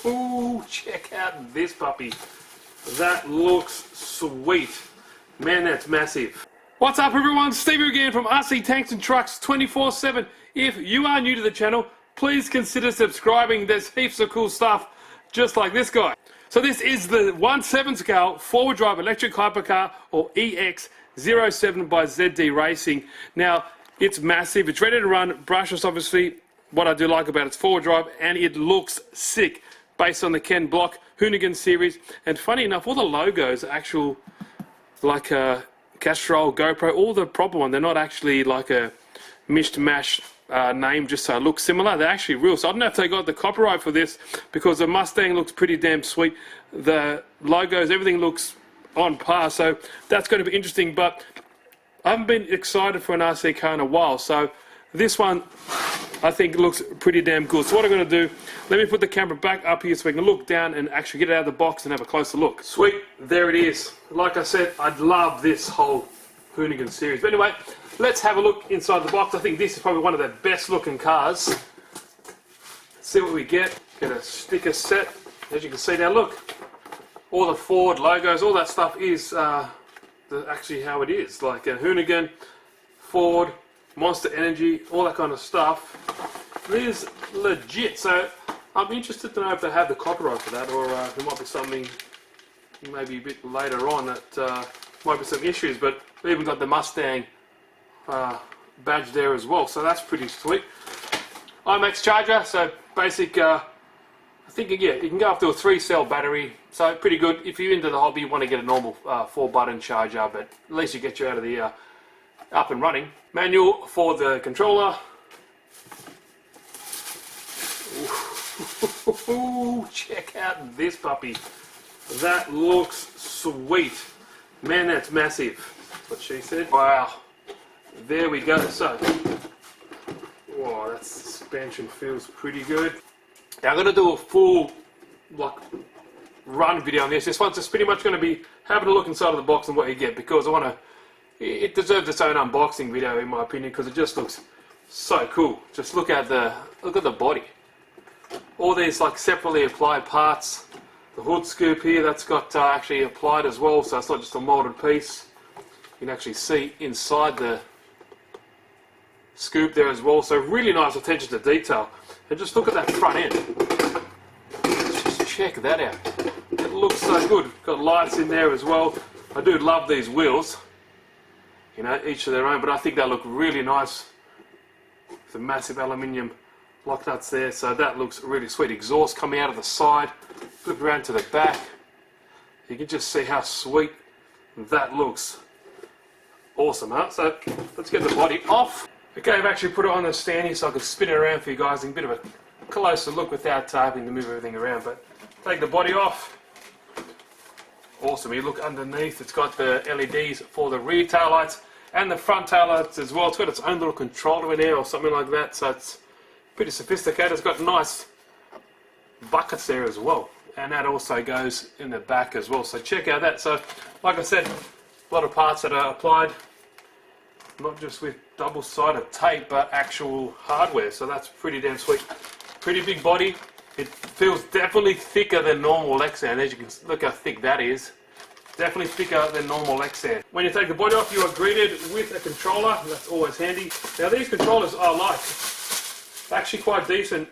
Check out this puppy. That looks sweet. Man, that's massive. What's up everyone, Steve here again from RC Tanks and Trucks 24/7. If you are new to the channel, please consider subscribing. There's heaps of cool stuff just like this guy. So this is the 1/7 scale four-wheel drive electric hypercar, or EX07 by ZD Racing. Now, it's massive, it's ready to run, brushless obviously. What I do like about it's four-wheel drive, and it looks sick based on the Ken Block Hoonigan series. And funny enough, all the logos are actual, like a Castrol, GoPro, all the proper one. They're not actually like a mishmash name just so it looks similar. They're actually real. So I don't know if they got the copyright for this, because the Mustang looks pretty damn sweet. The logos, everything looks on par. So that's going to be interesting. But I haven't been excited for an RC car in a while. So this one, I think, looks pretty damn good. So what I'm going to do, let me put the camera back up here so we can look down and actually get it out of the box and have a closer look. Sweet, there it is. Like I said, I'd love this whole Hoonigan series. But anyway, let's have a look inside the box. I think this is probably one of the best looking cars. Let's see what we get. Get a sticker set. As you can see now, look. All the Ford logos, all that stuff is actually how it is. Like a Hoonigan, Ford, Monster Energy, all that kind of stuff. It is legit. So I'm interested to know if they have the copyright for that, or there might be something maybe a bit later on that might be some issues. But we even got the Mustang badge there as well, so that's pretty sweet. IMAX charger, so basic. I think yeah, you can go up to a 3-cell battery, so pretty good. If you're into the hobby, you want to get a normal 4-button charger, but at least you get you out of the up and running. Manual for the controller. Ooh, check out this puppy. That looks sweet. Man, that's massive. That's what she said. Wow. There we go. So, wow, that suspension feels pretty good. Now I'm going to do a full run video on this. This one's just pretty much going to be having a look inside of the box and what you get, because I want to. It deserves its own unboxing video in my opinion, because it just looks so cool. Just look at the body. All these like separately applied parts. The hood scoop here, that's got actually applied as well, so it's not just a molded piece. You can actually see inside the scoop there as well. So really nice attention to detail. And just look at that front end. Just check that out. It looks so good. Got lights in there as well. I do love these wheels. You know, each of their own, but I think they look really nice. The massive aluminium lock nuts there, so that looks really sweet. Exhaust coming out of the side. Flip around to the back. You can just see how sweet that looks. Awesome, huh? So let's get the body off. Okay, I've actually put it on the stand here so I can spin it around for you guys and a bit of a closer look without having to move everything around. But take the body off. Awesome, you look underneath, it's got the LEDs for the rear taillights and the front taillights as well. It's got its own little controller in there or something like that, so it's pretty sophisticated. It's got nice buckets there as well, and that also goes in the back as well, so check out that. So like I said, a lot of parts that are applied, not just with double-sided tape but actual hardware, so that's pretty damn sweet. Pretty big body. It feels definitely thicker than normal Lexan. As you can look how thick that is. Definitely thicker than normal Lexan. When you take the body off, you are greeted with a controller. That's always handy. Now these controllers I like. They're actually quite decent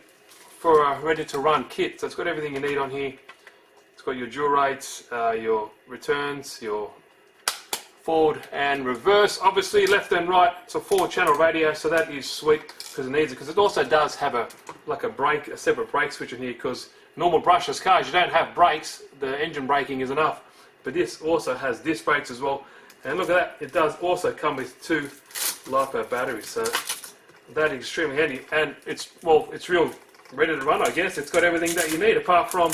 for a ready-to-run kit. So it's got everything you need on here. It's got your dual rates, your returns, your forward and reverse. Obviously left and right. It's a 4-channel radio, so that is sweet because it needs it. Because it also does have a separate brake switch in here. Because normal brushless cars, you don't have brakes. The engine braking is enough. But this also has disc brakes as well. And look at that. It does also come with 2 LiPo batteries. So that is extremely handy. And it's real ready to run, I guess. It's got everything that you need apart from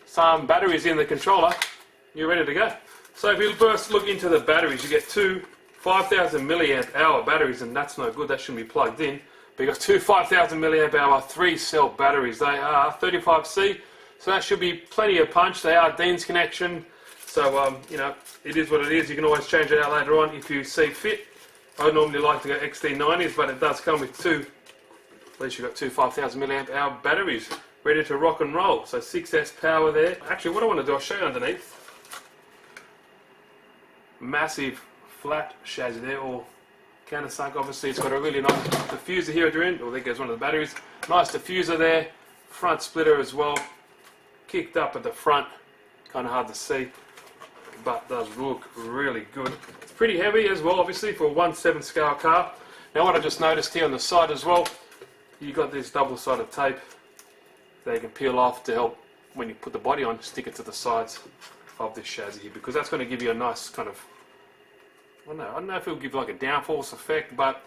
some batteries in the controller. You're ready to go. So if you first look into the batteries, you get 2 5,000 milliamp hour batteries, and that's no good. That shouldn't be plugged in. But you've got 2 5,000 milliamp hour 3-cell batteries. They are 35C, so that should be plenty of punch. They are Dean's connection, so you know, it is what it is. You can always change it out later on if you see fit. I normally like to go XD90s, but it does come with 2. At least you've got 2 5,000 milliamp hour batteries ready to rock and roll. So 6S power there. Actually, what I want to do, I'll show you underneath. Massive flat chassis there, all countersunk. Obviously, it's got a really nice diffuser here at the end. Well, there goes one of the batteries. Nice diffuser there. Front splitter as well. Kicked up at the front. Kind of hard to see, but does look really good. It's pretty heavy as well, obviously, for a 1/7 scale car. Now, what I just noticed here on the side as well, you got this double-sided tape that you can peel off to help when you put the body on, stick it to the sides of this chassis here, because that's going to give you a nice kind of, I don't know if it'll give like a downforce effect, but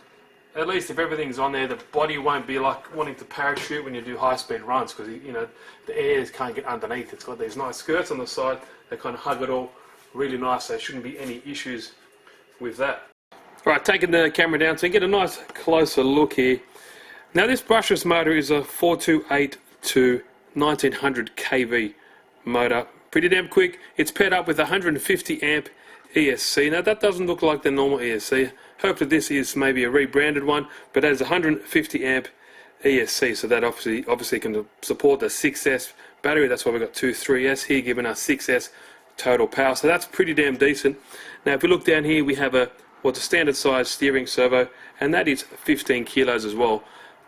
at least if everything's on there, the body won't be like wanting to parachute when you do high-speed runs, because you know the air can't get underneath. It's got these nice skirts on the side that kind of hug it all really nice. So there shouldn't be any issues with that. All right, taking the camera down so you get a nice closer look here. Now this brushless motor is a 428 to 1900 kV motor. Pretty damn quick. It's paired up with 150 amp ESC. Now that doesn't look like the normal ESC. Hopefully this is maybe a rebranded one, but it has 150 amp ESC, so that obviously can support the 6S battery. That's why we've got two 3S here, giving us 6S total power. So that's pretty damn decent. Now if we look down here, we have a standard size steering servo, and that is 15 kilos as well.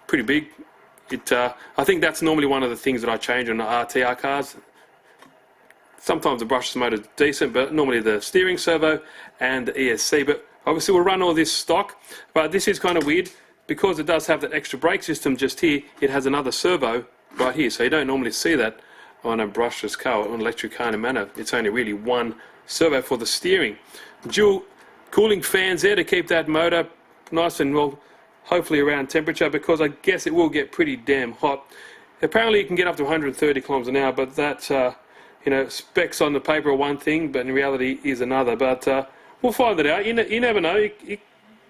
Pretty big. I think that's normally one of the things that I change on the RTR cars. Sometimes the brushless motor is decent, but normally the steering servo and the ESC. But obviously we'll run all this stock, but this is kind of weird because it does have that extra brake system just here. It has another servo right here, so you don't normally see that on a brushless car or an electric car in a manner. It's only really one servo for the steering. Dual cooling fans there to keep that motor nice and, well, hopefully around temperature, because I guess it will get pretty damn hot. Apparently you can get up to 130 kilometers an hour, but that you know, specs on the paper are one thing, but in reality is another. But we'll find it out. You never know.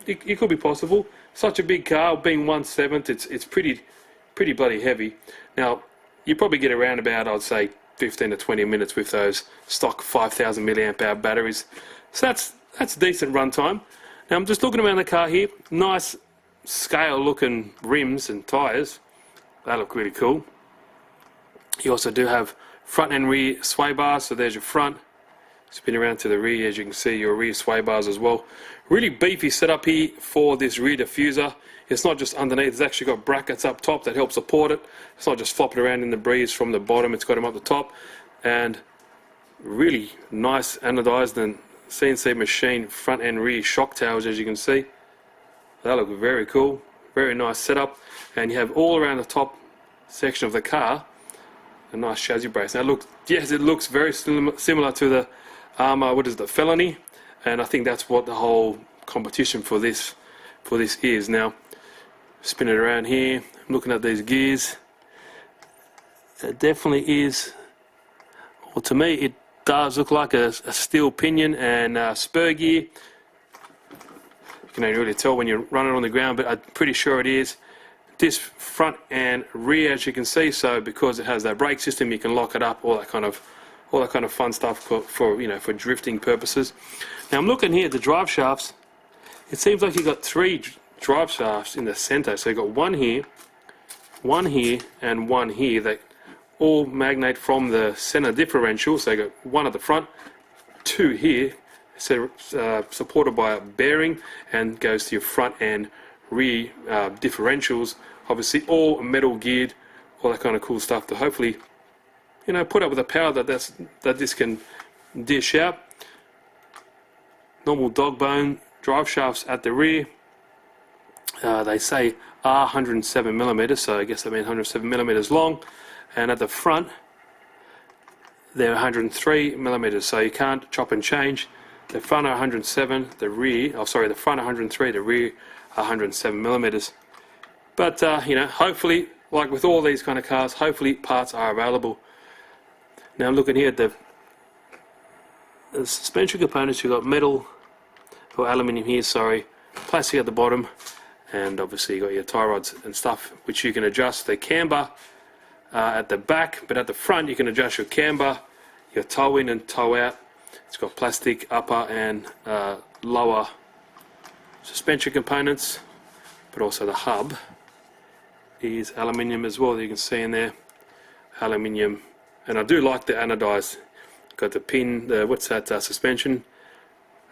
It could be possible. Such a big car, being 1/7, it's pretty bloody heavy. Now you probably get around about, I'd say, 15 to 20 minutes with those stock 5,000 milliamp hour batteries. So that's decent run time. Now I'm just looking around the car here. Nice scale looking rims and tyres. They look really cool. You also do have front and rear sway bars, so there's your front. Spin around to the rear, as you can see, your rear sway bars as well. Really beefy setup here for this rear diffuser. It's not just underneath, it's actually got brackets up top that help support it. It's not just flopping around in the breeze from the bottom, it's got them up the top. And really nice anodized and CNC machine front and rear shock towers, as you can see. They look very cool, very nice setup. And you have all around the top section of the car a nice chassis brace. Now look, yes, it looks very similar to the what is the Felony, and I think that's what the whole competition for this is. Now spin it around here, I'm looking at these gears. It definitely is, well, to me it does look like a steel pinion and spur gear. You can only really tell when you run it on the ground, but I'm pretty sure it is. This front and rear, as you can see, so because it has that brake system, you can lock it up, all that kind of fun stuff for you know, for drifting purposes. Now I'm looking here at the drive shafts. It seems like you've got three drive shafts in the center. So you've got one here, and one here that all magnate from the center differential. So you got one at the front, two here, supported by a bearing, and goes to your front and rear differentials. Obviously all metal geared, all that kind of cool stuff to hopefully, you know, put up with the power that this can dish out. Normal dog bone drive shafts at the rear. They say are 107 millimeters, so I guess they mean 107 millimeters long. And at the front, they're 103 millimeters, so you can't chop and change. The front are 107, the rear, oh sorry, the front 103, the rear 107 millimeters. But you know, hopefully, like with all these kind of cars, hopefully parts are available. Now I'm looking here at the suspension components. You've got metal or aluminium here, sorry, plastic at the bottom, and obviously you've got your tie rods and stuff which you can adjust. The camber at the back, but at the front you can adjust your camber, your toe in and toe out. It's got plastic upper and lower suspension components, but also the hub is aluminium as well, that you can see in there. aluminium, and I do like the anodized. Got the pin, what's that, suspension,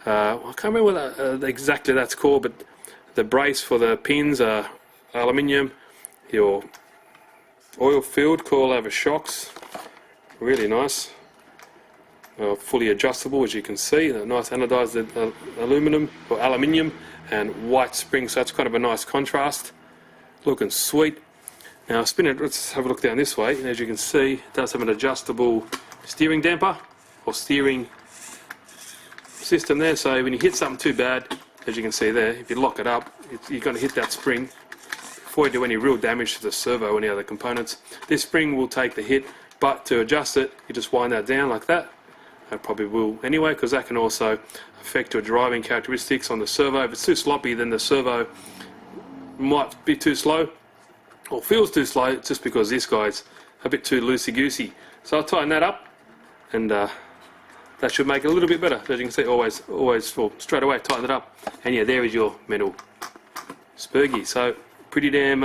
I can't remember what exactly that's called, but the brace for the pins are aluminium. Your oil filled coilover shocks, really nice, fully adjustable, as you can see. The nice anodized aluminum or aluminium and white springs, so that's kind of a nice contrast, looking sweet. Now spin it, let's have a look down this way, and as you can see it does have an adjustable steering damper or steering system there, so when you hit something too bad, as you can see there, if you lock it up, you're going to hit that spring before you do any real damage to the servo or any other components. This spring will take the hit, but to adjust it, you just wind that down like that. That probably will anyway, because that can also affect your driving characteristics on the servo. If it's too sloppy, then the servo might be too slow, or feels too slow, just because this guy's a bit too loosey-goosey. So I'll tighten that up, and that should make it a little bit better. As you can see, always, well, straight away tighten it up, and yeah, there is your metal spurgy. So pretty damn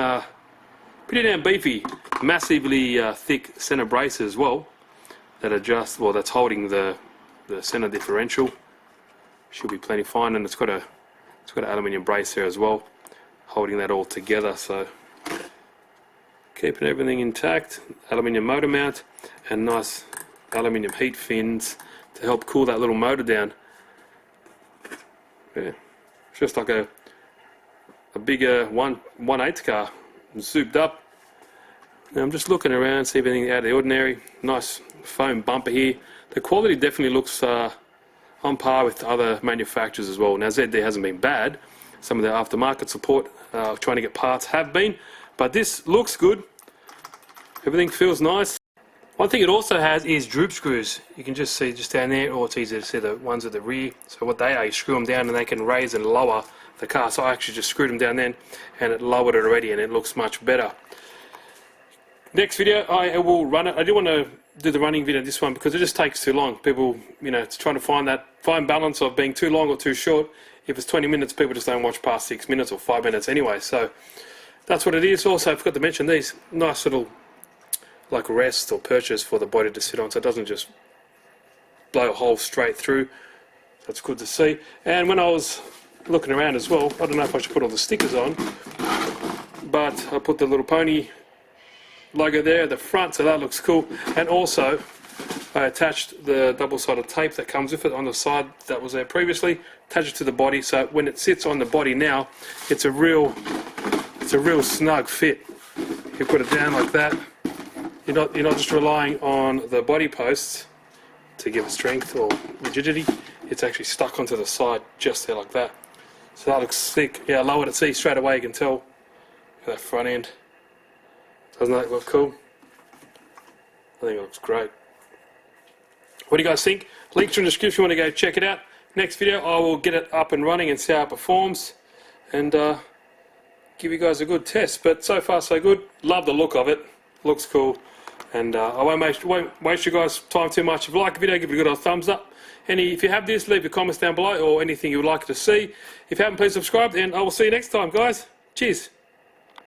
beefy, massively thick center brace as well. That adjusts, well, that's holding the center differential. Should be plenty fine, and it's got an aluminium brace there as well, holding that all together. So keeping everything intact. Aluminium motor mount and nice aluminium heat fins to help cool that little motor down. Yeah, it's just like a bigger 1/8 car, souped up. Now I'm just looking around, see if anything out of the ordinary. Nice foam bumper here. The quality definitely looks on par with other manufacturers as well. Now ZD hasn't been bad. Some of the aftermarket support trying to get parts have been, but this looks good. Everything feels nice. One thing it also has is droop screws. You can just see just down there, or it's easy to see the ones at the rear. So what they are, you screw them down and they can raise and lower the car. So I actually just screwed them down then and it lowered it already, and it looks much better. Next video I will run it. I do want to do the running video, this one, because it just takes too long. People, it's trying to find that fine balance of being too long or too short. If it's 20 minutes, people just don't watch past 6 minutes or 5 minutes anyway. So that's what it is. Also, I forgot to mention these nice little like rest or perches for the body to sit on, so it doesn't just blow a hole straight through. That's good to see. And when I was looking around as well, I don't know if I should put all the stickers on, but I put the little pony logo there at the front, so that looks cool. And also I attached the double-sided tape that comes with it on the side that was there previously, attach it to the body, so when it sits on the body now, it's a real snug fit. You put it down like that. You're not just relying on the body posts to give it strength or rigidity. It's actually stuck onto the side just there like that. So that looks sick. Yeah, I lowered it. See, straight away you can tell that front end. Doesn't that look cool? I think it looks great. What do you guys think? Links are in the description. You want to go check it out. Next video I will get it up and running and see how it performs, and give you guys a good test. But so far so good. Love the look of it. Looks cool. And I won't waste you guys' time too much. If you like the video, give it a good old thumbs up. If you have this, leave your comments down below or anything you would like to see. If you haven't, please subscribe, and I will see you next time, guys. Cheers.